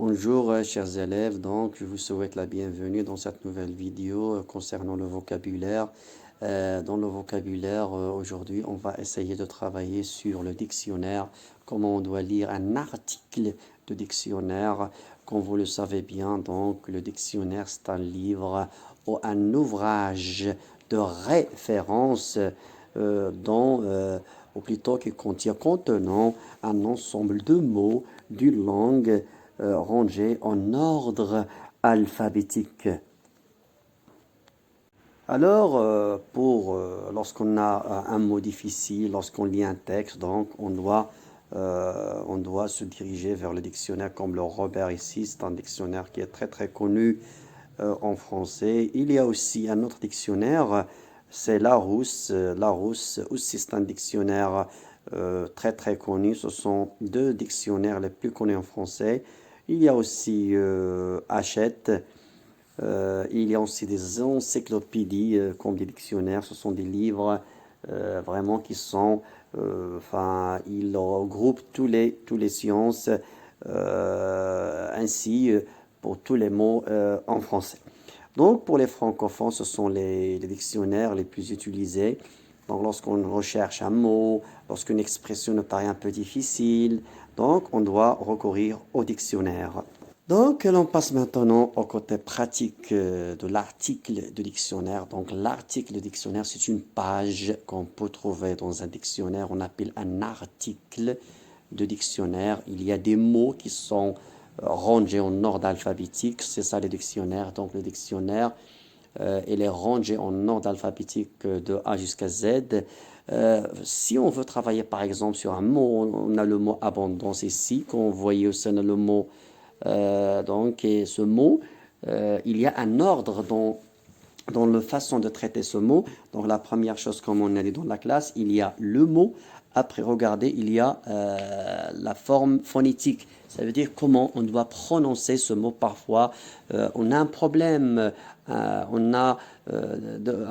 Bonjour chers élèves, donc je vous souhaite la bienvenue dans cette nouvelle vidéo concernant le vocabulaire. Dans le vocabulaire, aujourd'hui on va essayer de travailler sur le dictionnaire, comment on doit lire un article de dictionnaire. Comme vous le savez bien, donc le dictionnaire c'est un livre ou un ouvrage de référence ou plutôt qui contient contenant un ensemble de mots d'une langue rangés en ordre alphabétique. Alors, lorsqu'on a un mot difficile, lorsqu'on lit un texte, donc on doit se diriger vers le dictionnaire comme le Robert ici. C'est un dictionnaire qui est très très connu en français. Il y a aussi un autre dictionnaire, c'est Larousse. Larousse aussi c'est un dictionnaire très très connu. Ce sont deux dictionnaires les plus connus en français. Il y a aussi Hachette. Il y a aussi des encyclopédies comme des dictionnaires. Ce sont des livres vraiment qui sont, ils regroupent tous les sciences ainsi pour tous les mots en français. Donc pour les francophones, ce sont les dictionnaires les plus utilisés. Donc lorsqu'on recherche un mot, lorsqu'une expression nous paraît un peu difficile, donc on doit recourir au dictionnaire. Donc, l'on passe maintenant au côté pratique de l'article de dictionnaire. Donc, l'article de dictionnaire, c'est une page qu'on peut trouver dans un dictionnaire. On appelle un article de dictionnaire. Il y a des mots qui sont rangés en ordre alphabétique. C'est ça le dictionnaire. Donc, le dictionnaire, il est rangé en ordre alphabétique de A jusqu'à Z. Si on veut travailler par exemple sur un mot, on a le mot abondance ici, qu'on voyait aussi le mot et ce mot, il y a un ordre dans la façon de traiter ce mot. Donc la première chose, comme on a dit dans la classe, il y a le mot. Après, regardez, il y a la forme phonétique. Ça veut dire comment on doit prononcer ce mot. Parfois, on a un problème, un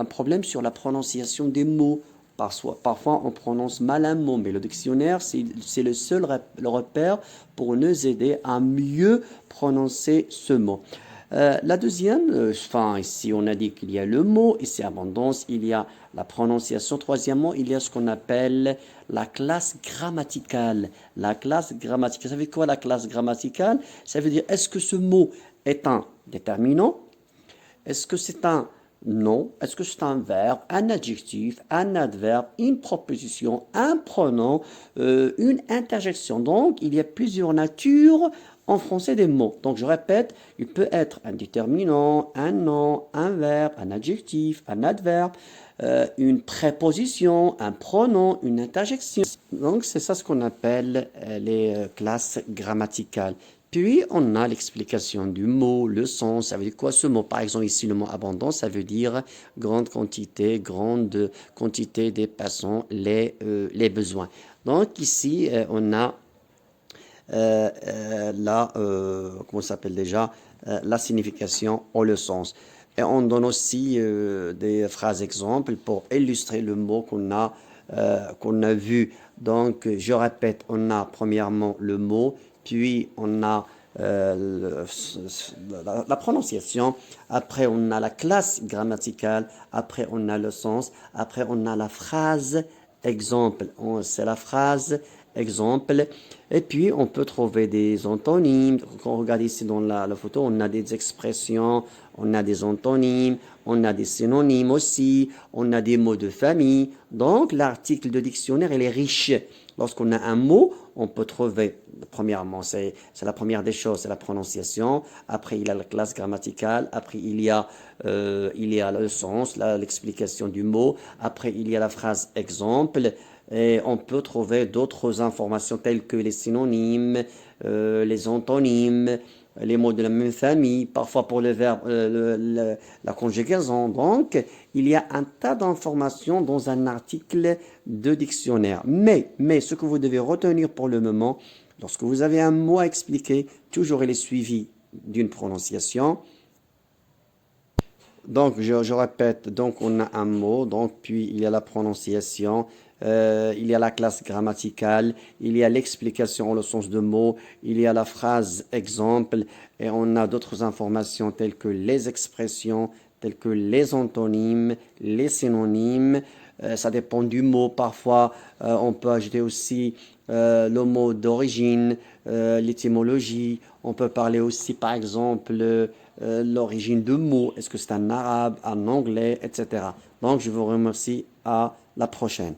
problème sur la prononciation des mots. Parfois, on prononce mal un mot, mais le dictionnaire, c'est le seul repère pour nous aider à mieux prononcer ce mot. La deuxième, ici on a dit qu'il y a le mot, ici abondance, il y a la prononciation. Troisièmement, il y a ce qu'on appelle la classe grammaticale. La classe grammaticale, ça veut dire quoi la classe grammaticale? Ça veut dire, est-ce que ce mot est un déterminant? Est-ce que c'est un nom? Est-ce que c'est un verbe, un adjectif, un adverbe, une proposition, un pronom, une interjection? Donc, il y a plusieurs natures en français des mots. Donc, je répète, il peut être un déterminant, un nom, un verbe, un adjectif, un adverbe, une préposition, un pronom, une interjection. Donc, c'est ça ce qu'on appelle les classes grammaticales. Puis, on a l'explication du mot, le sens, ça veut dire quoi ce mot? Par exemple, ici, le mot abondance, ça veut dire grande quantité dépassant les besoins. Donc, ici, on a comment ça s'appelle déjà, la signification ou le sens. Et on donne aussi des phrases exemples pour illustrer le mot qu'on a vu. Donc, je répète, on a premièrement le mot, puis on a la prononciation, après on a la classe grammaticale, après on a le sens, après on a la phrase exemple. C'est la phrase exemple. Et puis, on peut trouver des antonymes. Quand on regarde ici dans la photo, on a des expressions, on a des antonymes, on a des synonymes aussi, on a des mots de famille. Donc, l'article de dictionnaire, il est riche. Lorsqu'on a un mot, on peut trouver, premièrement, c'est la première des choses, c'est la prononciation. Après, il y a la classe grammaticale. Après, il y a le sens, l'explication du mot. Après, il y a la phrase exemple. Et on peut trouver d'autres informations telles que les synonymes, les antonymes, les mots de la même famille, parfois pour le verbe, la conjugaison. Donc, il y a un tas d'informations dans un article de dictionnaire. Mais, ce que vous devez retenir pour le moment, lorsque vous avez un mot à expliquer, toujours il est suivi d'une prononciation. Donc, je répète, donc on a un mot, donc puis il y a la prononciation, il y a la classe grammaticale, il y a l'explication, le sens de mots, il y a la phrase exemple, et on a d'autres informations telles que les expressions, telles que les antonymes, les synonymes. Ça dépend du mot. Parfois, on peut ajouter aussi le mot d'origine, l'étymologie. On peut parler aussi, par exemple, l'origine de mots. Est-ce que c'est un arabe, un anglais, etc. Donc, je vous remercie. À la prochaine.